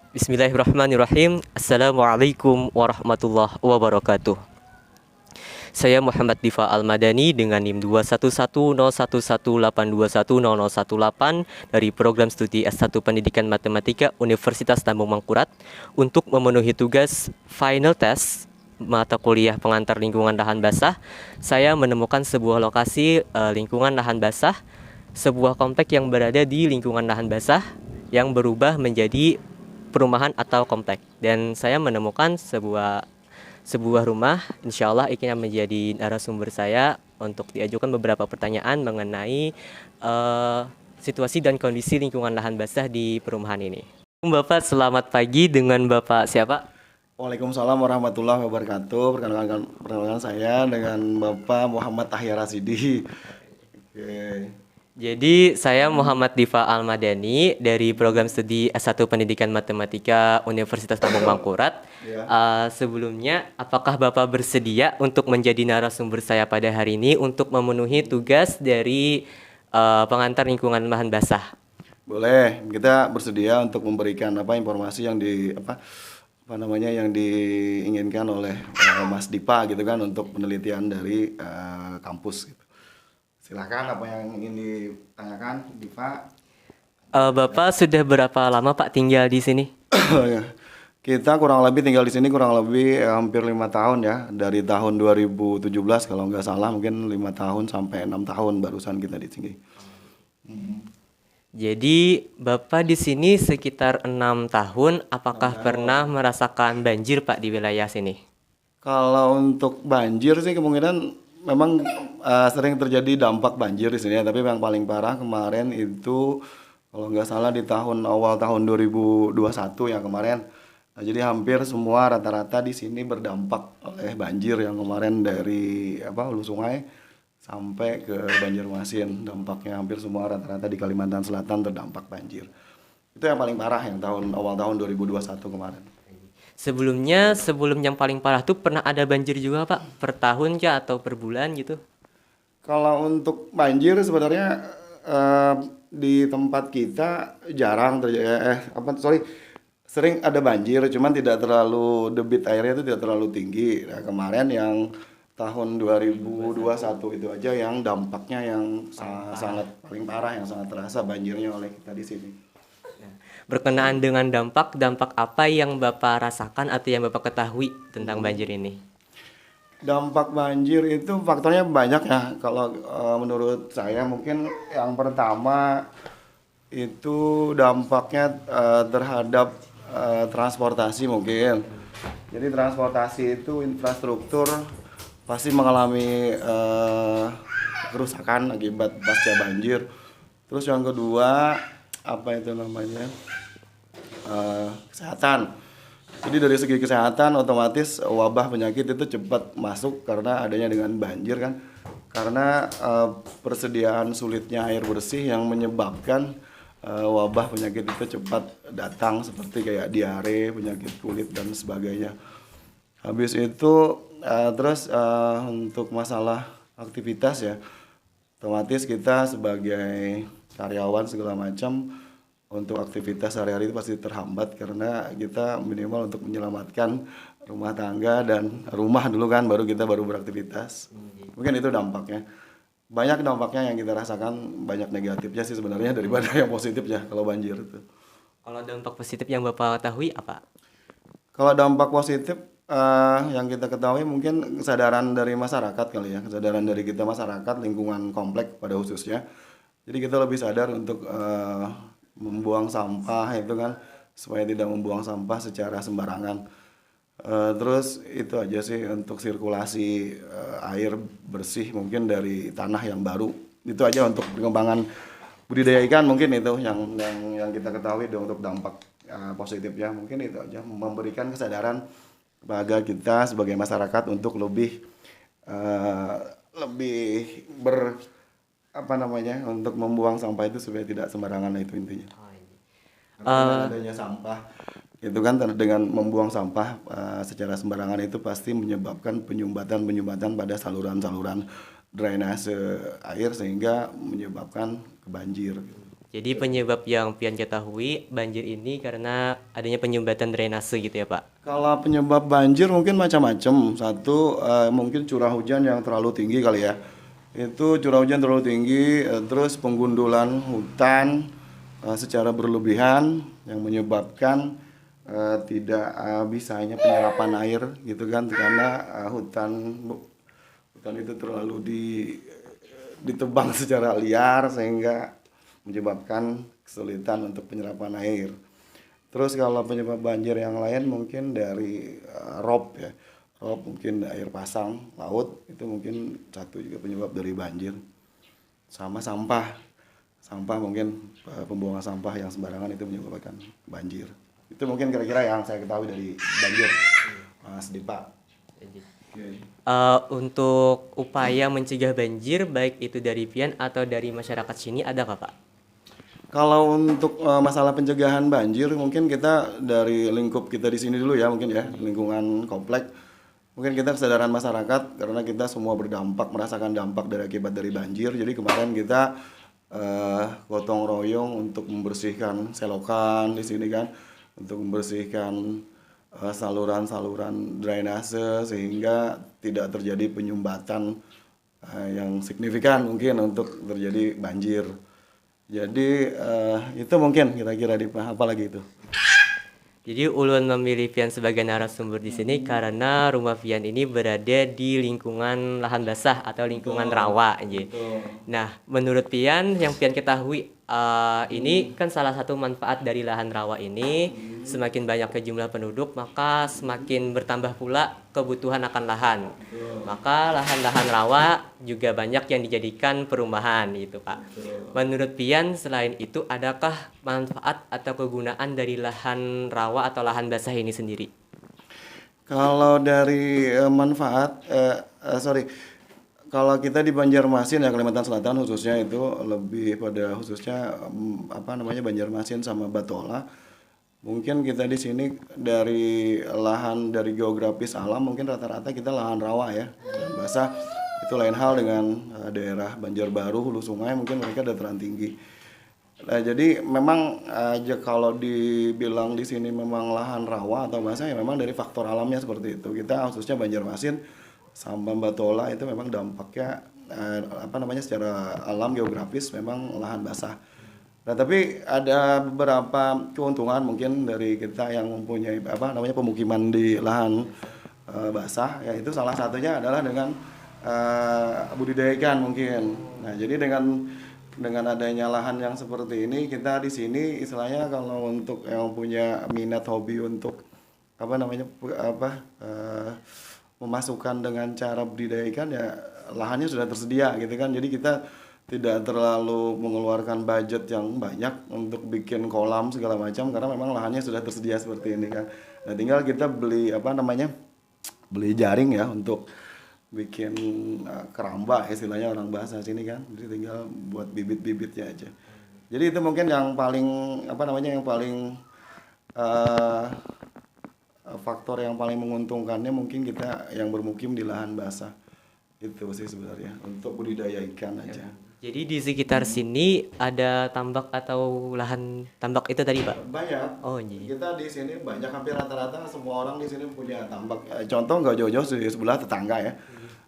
Bismillahirrahmanirrahim. Assalamualaikum warahmatullahi wabarakatuh. Saya Muhammad Difa Al-Madani dengan NIM 2110118210018 dari Program Studi S1 Pendidikan Matematika Universitas Lambung Mangkurat untuk memenuhi tugas final test mata kuliah pengantar lingkungan lahan basah. Saya menemukan sebuah lokasi lingkungan lahan basah, sebuah komplek yang berada di lingkungan lahan basah yang berubah menjadi perumahan atau komplek, dan saya menemukan sebuah rumah. Insya Allah ini akan menjadi narasumber saya untuk diajukan beberapa pertanyaan mengenai situasi dan kondisi lingkungan lahan basah di perumahan ini. Bapak, selamat pagi. Dengan Bapak siapa? Waalaikumsalam warahmatullahi wabarakatuh. Perkenalkan saya dengan Bapak Muhammad Tahya Rasidi. Oke. Jadi saya Muhammad Difa Al-Madani dari Program Studi S1 Pendidikan Matematika Universitas Lambung Mangkurat. Ya. Sebelumnya, apakah Bapak bersedia untuk menjadi narasumber saya pada hari ini untuk memenuhi tugas dari pengantar lingkungan lahan basah? Boleh, kita bersedia untuk memberikan informasi yang yang diinginkan oleh Mas Dipa gitu kan untuk penelitian dari kampus gitu. Silakan apa yang ingin ditanyakan, Diva. Bapak sudah berapa lama Pak tinggal di sini? Kita kurang lebih tinggal di sini kurang lebih hampir 5 tahun ya, dari tahun 2017 kalau nggak salah, mungkin 5 tahun sampai 6 tahun barusan kita di sini. Jadi Bapak di sini sekitar 6 tahun. Apakah pernah merasakan banjir Pak di wilayah sini? Kalau untuk banjir sih kemungkinan memang sering terjadi dampak banjir di sini ya, tapi yang paling parah kemarin itu kalau nggak salah di awal tahun 2021 yang kemarin. Nah, jadi hampir semua rata-rata di sini berdampak oleh banjir yang kemarin dari hulu sungai sampai ke Banjarmasin. Dampaknya hampir semua rata-rata di Kalimantan Selatan terdampak banjir. Itu yang paling parah yang awal tahun 2021 kemarin. Sebelum yang paling parah tuh pernah ada banjir juga Pak? Per tahun kah atau per bulan gitu? Kalau untuk banjir sebenarnya di tempat kita jarang terjadi, sering ada banjir, cuman tidak terlalu, debit airnya itu tidak terlalu tinggi. Nah, kemarin yang tahun 2021 itu aja yang dampaknya yang sangat paling parah, yang sangat terasa banjirnya oleh kita di sini. Berkenaan dengan dampak apa yang Bapak rasakan atau yang Bapak ketahui tentang banjir ini? Dampak banjir itu faktornya banyak ya. Kalau menurut saya mungkin yang pertama itu dampaknya terhadap transportasi mungkin. Jadi transportasi itu infrastruktur pasti mengalami kerusakan akibat pasca banjir. Terus yang kedua kesehatan. Jadi dari segi kesehatan otomatis wabah penyakit itu cepat masuk karena adanya dengan banjir kan. Karena persediaan sulitnya air bersih yang menyebabkan wabah penyakit itu cepat datang seperti kayak diare, penyakit kulit dan sebagainya. Habis itu untuk masalah aktivitas ya, otomatis kita sebagai karyawan segala macam untuk aktivitas sehari-hari itu pasti terhambat karena kita minimal untuk menyelamatkan rumah tangga dan rumah dulu kan baru beraktivitas. Mungkin itu dampaknya. Banyak dampaknya yang kita rasakan, banyak negatifnya sih sebenarnya daripada yang positifnya kalau banjir itu. Kalau dampak positif yang Bapak ketahui apa? Kalau dampak positif yang kita ketahui mungkin kesadaran dari masyarakat kali ya, kesadaran dari kita masyarakat lingkungan komplek pada khususnya. Jadi kita lebih sadar untuk membuang sampah itu kan supaya tidak membuang sampah secara sembarangan. Terus itu aja sih untuk sirkulasi air bersih mungkin dari tanah yang baru. Itu aja untuk pengembangan budidaya ikan mungkin itu yang kita ketahui untuk dampak positifnya. Mungkin itu aja memberikan kesadaran kepada kita sebagai masyarakat untuk lebih untuk membuang sampah itu supaya tidak sembarangan, itu intinya. Karena adanya sampah itu kan dengan membuang sampah secara sembarangan itu pasti menyebabkan penyumbatan pada saluran-saluran drainase air sehingga menyebabkan kebanjir. Jadi penyebab yang Pian ketahui banjir ini karena adanya penyumbatan drainase gitu ya Pak? Kalau penyebab banjir mungkin macam-macam. Satu mungkin curah hujan yang terlalu tinggi kali ya. Itu curah hujan terlalu tinggi, terus penggundulan hutan secara berlebihan yang menyebabkan tidak bisanya penyerapan air gitu kan karena hutan itu terlalu ditebang secara liar sehingga menyebabkan kesulitan untuk penyerapan air. Terus kalau penyebab banjir yang lain mungkin dari rob ya. Rob mungkin air pasang laut itu mungkin satu juga penyebab dari banjir. Sama sampah. Sampah mungkin pembuangan sampah yang sembarangan itu menyebabkan banjir. Itu mungkin kira-kira yang saya ketahui dari banjir. Mas Dipa. Oke. Untuk upaya mencegah banjir baik itu dari Pian atau dari masyarakat sini ada nggak Pak? Kalau untuk masalah pencegahan banjir, mungkin kita dari lingkup kita di sini dulu ya, mungkin ya, lingkungan komplek. Mungkin kita kesadaran masyarakat karena kita semua berdampak, merasakan dampak dari akibat dari banjir. Jadi kemarin kita gotong royong untuk membersihkan selokan di sini kan, untuk membersihkan saluran-saluran drainase sehingga tidak terjadi penyumbatan yang signifikan mungkin untuk terjadi banjir. Jadi itu mungkin kira-kira apa lagi itu? Jadi ulun memilih Pian sebagai narasumber di sini karena rumah Pian ini berada di lingkungan lahan basah atau lingkungan rawa. Nah, menurut Pian yang Pian ketahui ini kan salah satu manfaat dari lahan rawa ini semakin banyaknya jumlah penduduk maka semakin bertambah pula kebutuhan akan lahan. Maka lahan-lahan rawa juga banyak yang dijadikan perumahan gitu Pak. Menurut Pian selain itu adakah manfaat atau kegunaan dari lahan rawa atau lahan basah ini sendiri? Kalau dari manfaat, sorry, kalau kita di Banjarmasin ya Kalimantan Selatan khususnya itu lebih pada khususnya apa namanya Banjarmasin sama Batola. Mungkin kita di sini dari lahan dari geografis alam mungkin rata-rata kita lahan rawa ya, lahan basah. Itu lain hal dengan daerah Banjarbaru, hulu sungai mungkin mereka dataran tinggi. Nah, jadi memang aja kalau dibilang di sini memang lahan rawa atau basah ya memang dari faktor alamnya seperti itu. Kita khususnya Banjarmasin sama Batola itu memang dampaknya apa namanya secara alam geografis memang lahan basah. Nah, tapi ada beberapa keuntungan mungkin dari kita yang mempunyai apa namanya pemukiman di lahan basah, yaitu salah satunya adalah dengan budidaya ikan mungkin. Nah, jadi dengan adanya lahan yang seperti ini, kita di sini istilahnya kalau untuk yang punya minat hobi untuk apa namanya memasukkan dengan cara budidaya ikan ya lahannya sudah tersedia gitu kan. Jadi kita tidak terlalu mengeluarkan budget yang banyak untuk bikin kolam segala macam karena memang lahannya sudah tersedia seperti ini kan. Nah, tinggal kita beli apa namanya? Beli jaring ya untuk bikin keramba istilahnya orang bahasa sini kan. Jadi tinggal buat bibit-bibitnya aja. Jadi itu mungkin yang paling apa namanya yang paling eh, faktor yang paling menguntungkannya mungkin kita yang bermukim di lahan basah. Itu sih sebenarnya untuk budidaya ikan aja. Jadi di sekitar sini ada tambak atau lahan tambak itu tadi Pak? Banyak. Oh iya. Kita di sini banyak hampir rata-rata semua orang di sini punya tambak. Contoh nggak jauh-jauh di sebelah tetangga ya.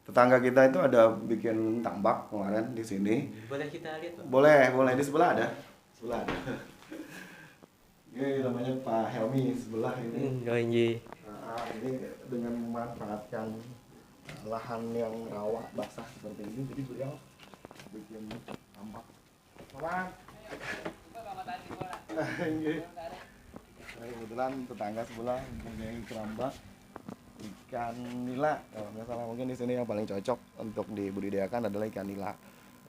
Tetangga kita itu ada bikin tambak kemarin di sini. Boleh kita lihat Pak? Boleh, boleh di sebelah ada. Sebelah ada. Ini namanya Pak Helmi sebelah ini. Oh iya. Nah, ini dengan memanfaatkan lahan yang rawa basah seperti ini, jadi beliau bikin tambak. Kawan. Nah, kebetulan tetangga sebelah mempunyai keramba ikan nila. Kalau nggak salah mungkin di sini yang paling cocok untuk dibudidayakan adalah ikan nila.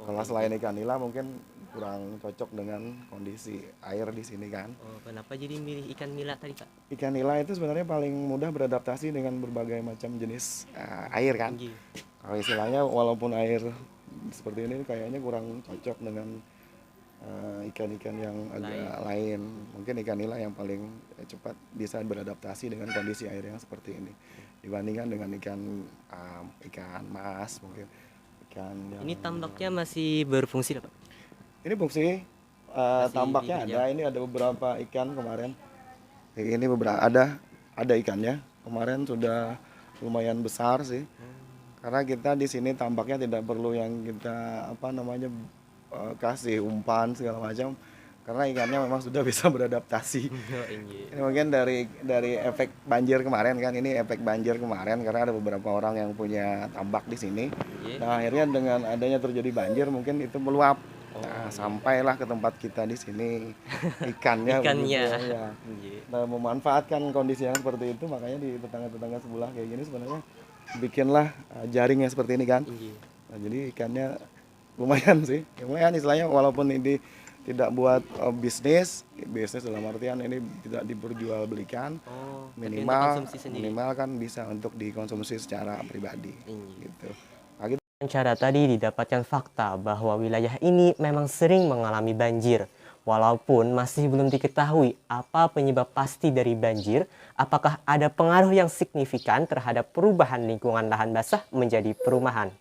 Kalau selain ikan nila mungkin kurang cocok dengan kondisi air di sini kan. Oh, kenapa jadi milih ikan nila tadi Pak? Ikan nila itu sebenarnya paling mudah beradaptasi dengan berbagai macam jenis air kan. Tinggi. Kalau istilahnya walaupun air seperti ini kayaknya kurang cocok dengan ikan-ikan yang agak lain. Mungkin ikan nila yang paling cepat bisa beradaptasi dengan kondisi air yang seperti ini dibandingkan dengan ikan mas mungkin ikan yang Ini tambaknya masih berfungsi Pak? ini fungsi Masih tambaknya dikejar. ada, ini ada beberapa ikan kemarin. Ini beberapa ada ikannya. Kemarin sudah lumayan besar sih. Karena kita di sini tambaknya tidak perlu yang kita apa namanya kasih umpan segala macam. Karena ikannya memang sudah bisa beradaptasi. Oh, iya. Ini mungkin dari efek banjir kemarin kan, ini efek banjir kemarin karena ada beberapa orang yang punya tambak di sini. Iya. Nah, akhirnya dengan adanya terjadi banjir mungkin itu meluap. Oh, Nah, iya. sampailah ke tempat kita di sini ikannya Ikannya. begitu ya. Iya. Nah, memanfaatkan kondisi yang seperti itu makanya di tetangga-tetangga sebelah kayak gini sebenarnya bikinlah jaring yang seperti ini kan. Iya. Nah, jadi ikannya lumayan sih. Lumayan istilahnya walaupun ini tidak buat bisnis dalam artian ini tidak diperjualbelikan, Oh, tapi untuk minimal konsumsi sendiri. minimal kan bisa untuk dikonsumsi secara pribadi Iya. gitu. Nah, gitu. Wawancara tadi didapatkan fakta bahwa wilayah ini memang sering mengalami banjir. Walaupun masih belum diketahui apa penyebab pasti dari banjir, apakah ada pengaruh yang signifikan terhadap perubahan lingkungan lahan basah menjadi perumahan.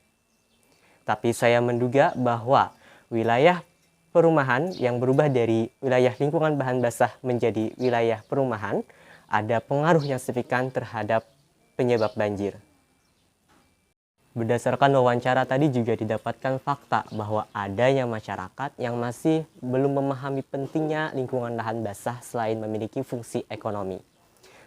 Tapi saya menduga bahwa wilayah perumahan yang berubah dari wilayah lingkungan bahan basah menjadi wilayah perumahan ada pengaruh yang signifikan terhadap penyebab banjir. Berdasarkan wawancara tadi juga didapatkan fakta bahwa adanya masyarakat yang masih belum memahami pentingnya lingkungan lahan basah selain memiliki fungsi ekonomi.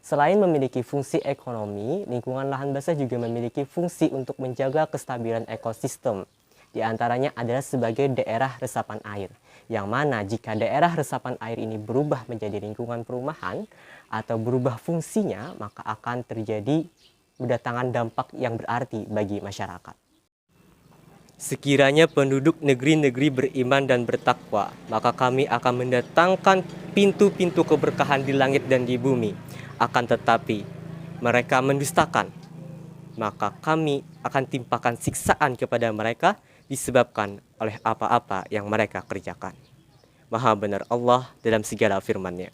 Selain memiliki fungsi ekonomi, lingkungan lahan basah juga memiliki fungsi untuk menjaga kestabilan ekosistem. Di antaranya adalah sebagai daerah resapan air, yang mana jika daerah resapan air ini berubah menjadi lingkungan perumahan atau berubah fungsinya, maka akan terjadi mendatangkan dampak yang berarti bagi masyarakat. Sekiranya penduduk negeri-negeri beriman dan bertakwa, maka kami akan mendatangkan pintu-pintu keberkahan di langit dan di bumi. Akan tetapi, mereka mendustakan, maka kami akan timpakan siksaan kepada mereka disebabkan oleh apa-apa yang mereka kerjakan. Maha benar Allah dalam segala firman-Nya.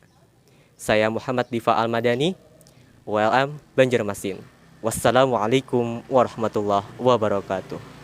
Saya Muhammad Difa Al-Madani, ULM Banjarmasin. Wassalamualaikum warahmatullahi wabarakatuh.